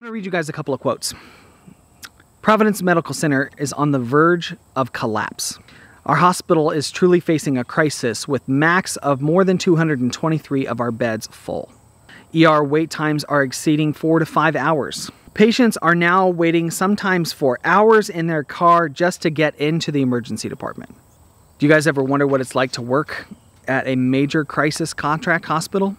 I'm going to read you guys a couple of quotes. Providence Medical Center is on the verge of collapse. Our hospital is truly facing a crisis with max of more than 223 of our beds full. ER wait times are exceeding 4 to 5 hours. Patients are now waiting sometimes for hours in their car just to get into the emergency department. Do you guys ever wonder what it's like to work at a major crisis contract hospital?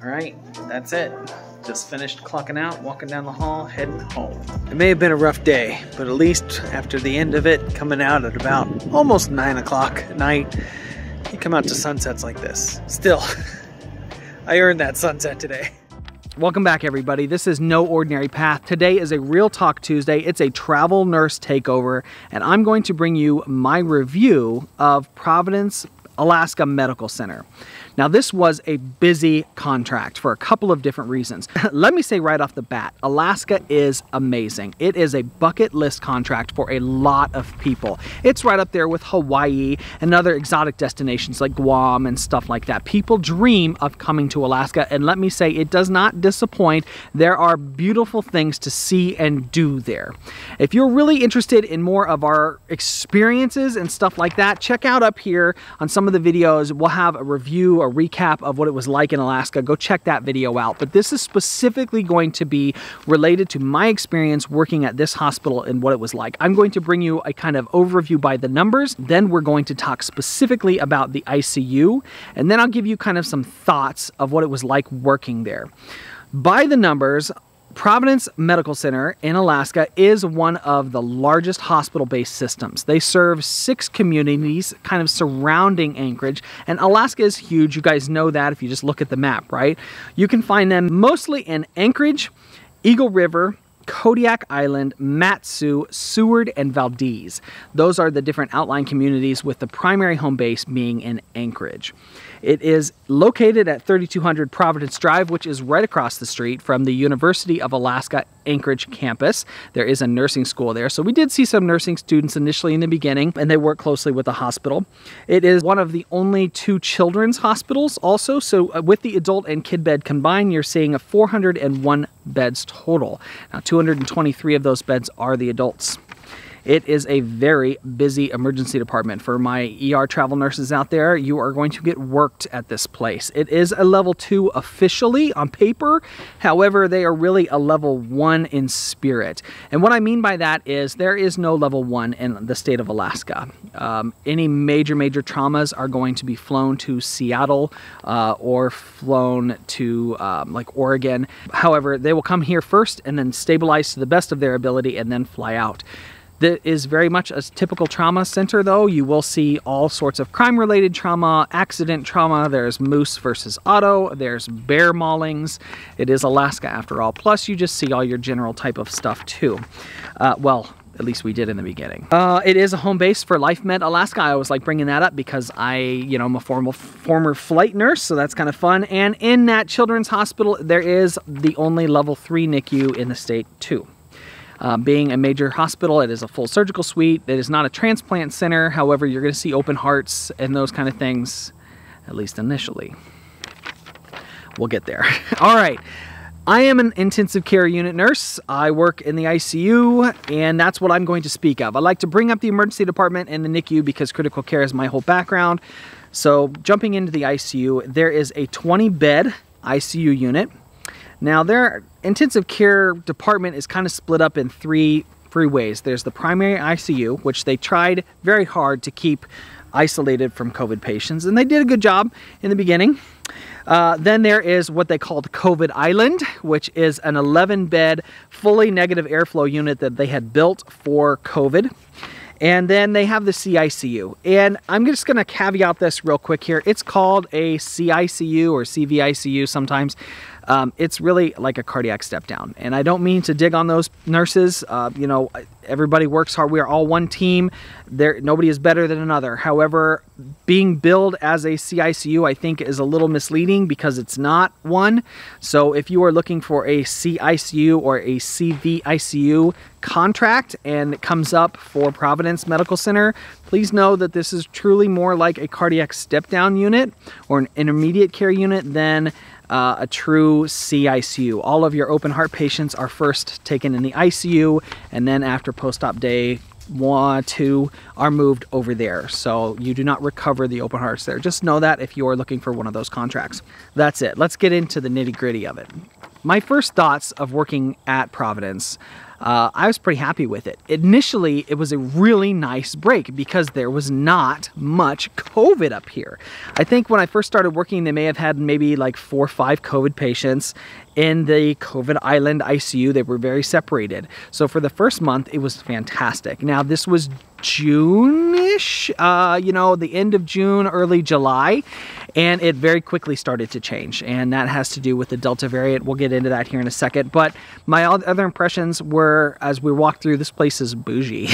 All right, that's it. Just finished clocking out, walking down the hall, heading home. It may have been a rough day, but at least after the end of it, coming out at about almost 9 o'clock at night, you come out to sunsets like this. Still, I earned that sunset today. Welcome back, everybody. This is No Ordinary Path. Today is a Real Talk Tuesday. It's a travel nurse takeover, and I'm going to bring you my review of Providence, Alaska Medical Center. Now, this was a busy contract for a couple of different reasons. Let me say right off the bat, Alaska is amazing. It is a bucket list contract for a lot of people. It's right up there with Hawaii and other exotic destinations like Guam and stuff like that. People dream of coming to Alaska, and let me say, it does not disappoint. There are beautiful things to see and do there. If you're really interested in more of our experiences and stuff like that, check out up here on some of the videos. We'll have a review, a recap of what it was like in Alaska. Go check that video out. But this is specifically going to be related to my experience working at this hospital and what it was like. I'm going to bring you a kind of overview by the numbers. Then we're going to talk specifically about the ICU. And then I'll give you kind of some thoughts of what it was like working there. By the numbers, Providence Medical Center in Alaska is one of the largest hospital-based systems. They serve 6 communities kind of surrounding Anchorage, and Alaska is huge. You guys know that if you just look at the map, right? You can find them mostly in Anchorage, Eagle River, Kodiak Island, Mat-Su, Seward, and Valdez. Those are the different outlying communities with the primary home base being in Anchorage. It is located at 3200 Providence Drive, which is right across the street from the University of Alaska Anchorage campus. There is a nursing school there, so we did see some nursing students initially in the beginning, and they work closely with the hospital. It is one of the only 2 children's hospitals also, so with the adult and kid bed combined, you're seeing a 401 beds total. Now, 223 of those beds are the adults. It is a very busy emergency department. For my ER travel nurses out there, you are going to get worked at this place. It is a level 2 officially on paper. However, they are really a level 1 in spirit. And what I mean by that is there is no level 1 in the state of Alaska. Any major traumas are going to be flown to Seattle or flown to like Oregon. However, they will come here first and then stabilize to the best of their ability and then fly out. That is very much a typical trauma center, though. You will see all sorts of crime-related trauma, accident trauma. There's moose versus auto. There's bear maulings. It is Alaska, after all. Plus, you just see all your general type of stuff, too. Well, at least we did in the beginning. It is a home base for LifeMed Alaska. I always like bringing that up because I'm a former flight nurse, so that's kind of fun. And in that children's hospital, there is the only level 3 NICU in the state, too. Being a major hospital, it is a full surgical suite. It is not a transplant center. However, you're going to see open hearts and those kind of things, at least initially. We'll get there. All right. I am an intensive care unit nurse. I work in the ICU, and that's what I'm going to speak of. I like to bring up the emergency department and the NICU because critical care is my whole background. So jumping into the ICU, there is a 20-bed ICU unit. Now, their intensive care department is kind of split up in three ways. There's the primary ICU, which they tried very hard to keep isolated from COVID patients, and they did a good job in the beginning. Then there is what they called COVID Island, which is an 11-bed, fully negative airflow unit that they had built for COVID. And then they have the CICU. And I'm just going to caveat this real quick here. It's called a CICU or CVICU sometimes. It's really like a cardiac step down. And I don't mean to dig on those nurses. You know, everybody works hard. We are all one team. Nobody is better than another. However, being billed as a CICU, I think, is a little misleading because it's not one. So if you are looking for a CICU or a CVICU contract and it comes up for Providence Medical Center, please know that this is truly more like a cardiac step-down unit or an intermediate care unit than a true CICU. All of your open heart patients are first taken in the ICU, and then after post-op day 1, 2 are moved over there. So you do not recover the open hearts there. Just know that if you are looking for one of those contracts. That's it. Let's get into the nitty-gritty of it. My first thoughts of working at Providence, I was pretty happy with it. Initially, it was a really nice break because there was not much COVID up here. I think when I first started working, they may have had maybe like 4 or 5 COVID patients in the COVID Island ICU. They were very separated. So for the first month, it was fantastic. Now, this was June-ish, you know, the end of June, early July, and it very quickly started to change. And that has to do with the Delta variant. We'll get into that here in a second. But my other impressions were, as we walked through, this place is bougie.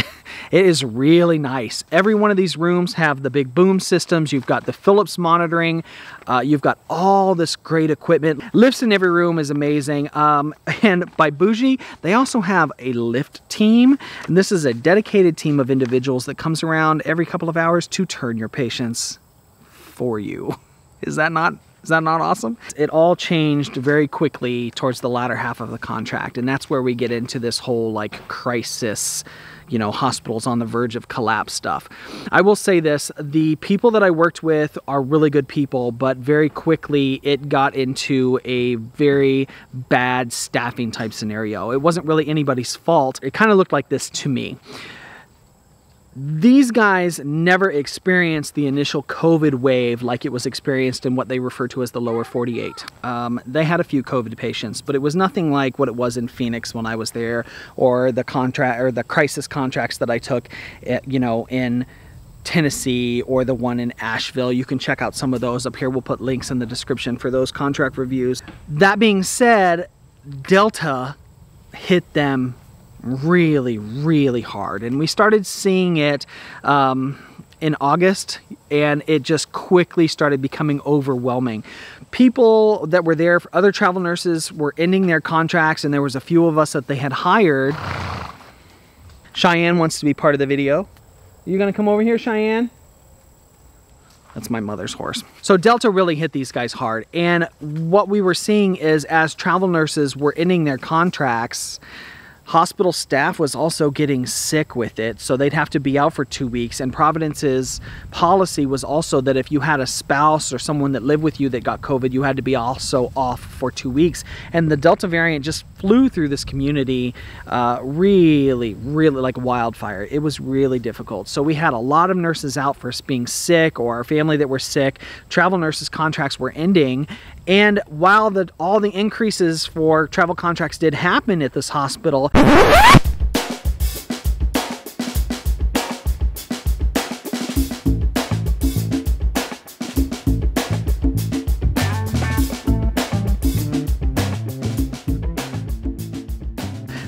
It is really nice. Every one of these rooms have the big boom systems. You've got the Philips monitoring. You've got all this great equipment. Lifts in every room is amazing. And by Bougie, they also have a lift team. And this is a dedicated team of individuals that comes around every couple of hours to turn your patients for you. Is that not awesome? It all changed very quickly towards the latter half of the contract. And that's where we get into this whole like crisis, you know, hospitals on the verge of collapse stuff. I will say this, the people that I worked with are really good people, but very quickly it got into a very bad staffing type scenario. It wasn't really anybody's fault. It kind of looked like this to me. These guys never experienced the initial COVID wave like it was experienced in what they refer to as the lower 48. They had a few COVID patients, but it was nothing like what it was in Phoenix when I was there, or the crisis contracts that I took, you know, in Tennessee, or the one in Asheville. You can check out some of those up here. We'll put links in the description for those contract reviews. That being said, Delta hit them really, really hard. And we started seeing it in August, and it just quickly started becoming overwhelming. People that were there, other travel nurses, were ending their contracts, and there was a few of us that they had hired. Cheyenne wants to be part of the video. You gonna come over here, Cheyenne? That's my mother's horse. So Delta really hit these guys hard. And what we were seeing is, as travel nurses were ending their contracts, hospital staff was also getting sick with it, so they'd have to be out for 2 weeks. And Providence's policy was also that if you had a spouse or someone that lived with you that got COVID, you had to be also off for 2 weeks. And the Delta variant just flew through this community really, really like wildfire. It was really difficult. So we had a lot of nurses out for being sick, or our family that were sick. Travel nurses' contracts were ending. And while all the increases for travel contracts did happen at this hospital,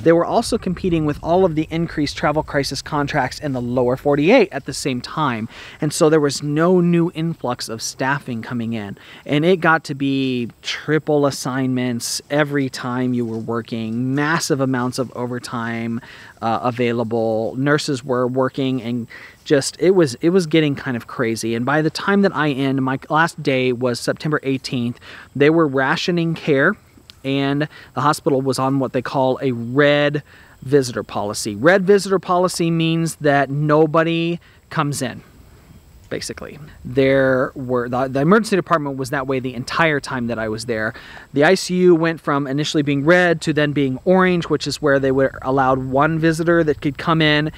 they were also competing with all of the increased travel crisis contracts in the lower 48 at the same time. And so there was no new influx of staffing coming in. And it got to be triple assignments every time you were working, massive amounts of overtime available. Nurses were working, and just it was getting kind of crazy. And by the time that I ended, my last day was September 18th, they were rationing care. And the hospital was on what they call a red visitor policy. Red visitor policy means that nobody comes in, basically. The emergency department was that way the entire time that I was there. The ICU went from initially being red to then being orange, which is where they were allowed one visitor that could come in.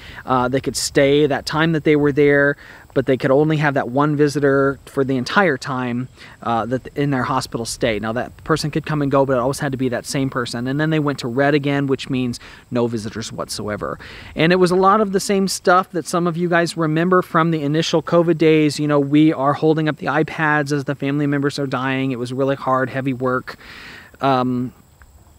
They could stay that time that they were there, but they could only have that one visitor for the entire time in their hospital stay. Now, that person could come and go, but it always had to be that same person. And then they went to red again, which means no visitors whatsoever. And it was a lot of the same stuff that some of you guys remember from the initial COVID days. You know, we are holding up the iPads as the family members are dying. It was really hard, heavy work.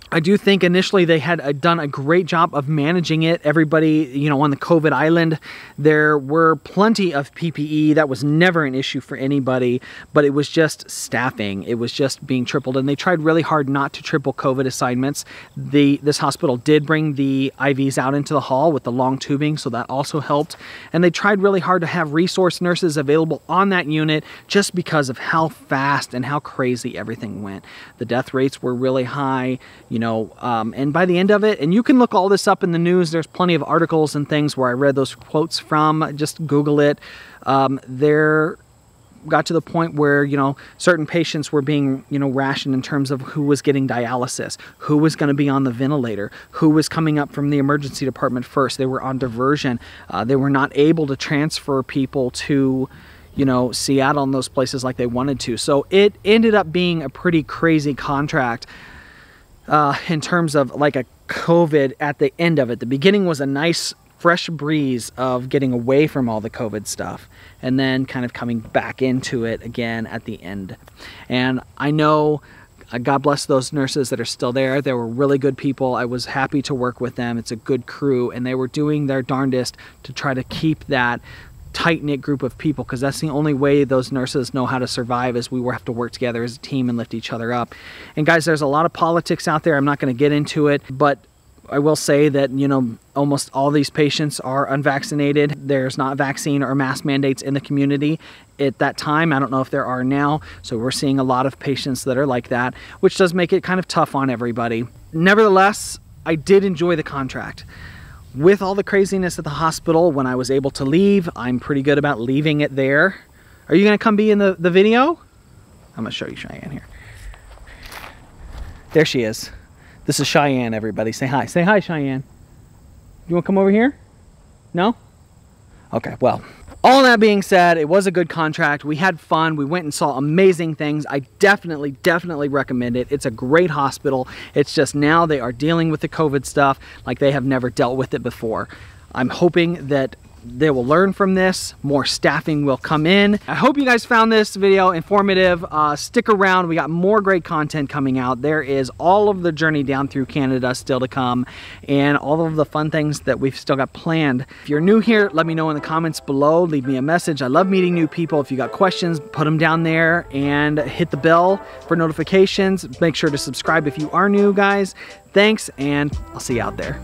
I do think initially they had done a great job of managing it. Everybody, you know, on the COVID island, there were plenty of PPE. That was never an issue for anybody, but it was just staffing. It was just being tripled, and they tried really hard not to triple COVID assignments. This hospital did bring the IVs out into the hall with the long tubing, so that also helped. And they tried really hard to have resource nurses available on that unit just because of how fast and how crazy everything went. The death rates were really high. You know, and by the end of it, and you can look all this up in the news, there's plenty of articles and things where I read those quotes from, just Google it. There got to the point where, you know, certain patients were being, you know, rationed in terms of who was getting dialysis, who was going to be on the ventilator, who was coming up from the emergency department first. They were on diversion. They were not able to transfer people to, you know, Seattle and those places like they wanted to. So it ended up being a pretty crazy contract. In terms of like a COVID at the end of it. The beginning was a nice fresh breeze of getting away from all the COVID stuff and then kind of coming back into it again at the end. And I know, God bless those nurses that are still there. They were really good people. I was happy to work with them. It's a good crew, and they were doing their darndest to try to keep that tight-knit group of people, because that's the only way those nurses know how to survive, is we have to work together as a team and lift each other up. And guys, there's a lot of politics out there. I'm not going to get into it, but I will say that, you know, almost all these patients are unvaccinated. There's not vaccine or mask mandates in the community at that time. I don't know if there are now. So we're seeing a lot of patients that are like that, which does make it kind of tough on everybody. Nevertheless, I did enjoy the contract. With all the craziness at the hospital, when I was able to leave, I'm pretty good about leaving it there. Are you going to come be in the video? I'm going to show you Cheyenne here. There she is. This is Cheyenne, everybody. Say hi. Say hi, Cheyenne. You want to come over here? No? Okay, well, all that being said, it was a good contract. We had fun. We went and saw amazing things. I definitely recommend it. It's a great hospital. It's just now they are dealing with the COVID stuff like they have never dealt with it before. I'm hoping that they will learn from this. More staffing will come in. I hope you guys found this video informative. Stick around. We got more great content coming out. There is all of the journey down through Canada still to come, and all of the fun things that we've still got planned. If you're new here, let me know in the comments below. Leave me a message. I love meeting new people. If you got questions, put them down there, and hit the bell for notifications. Make sure to subscribe if you are new, guys. Thanks, and I'll see you out there.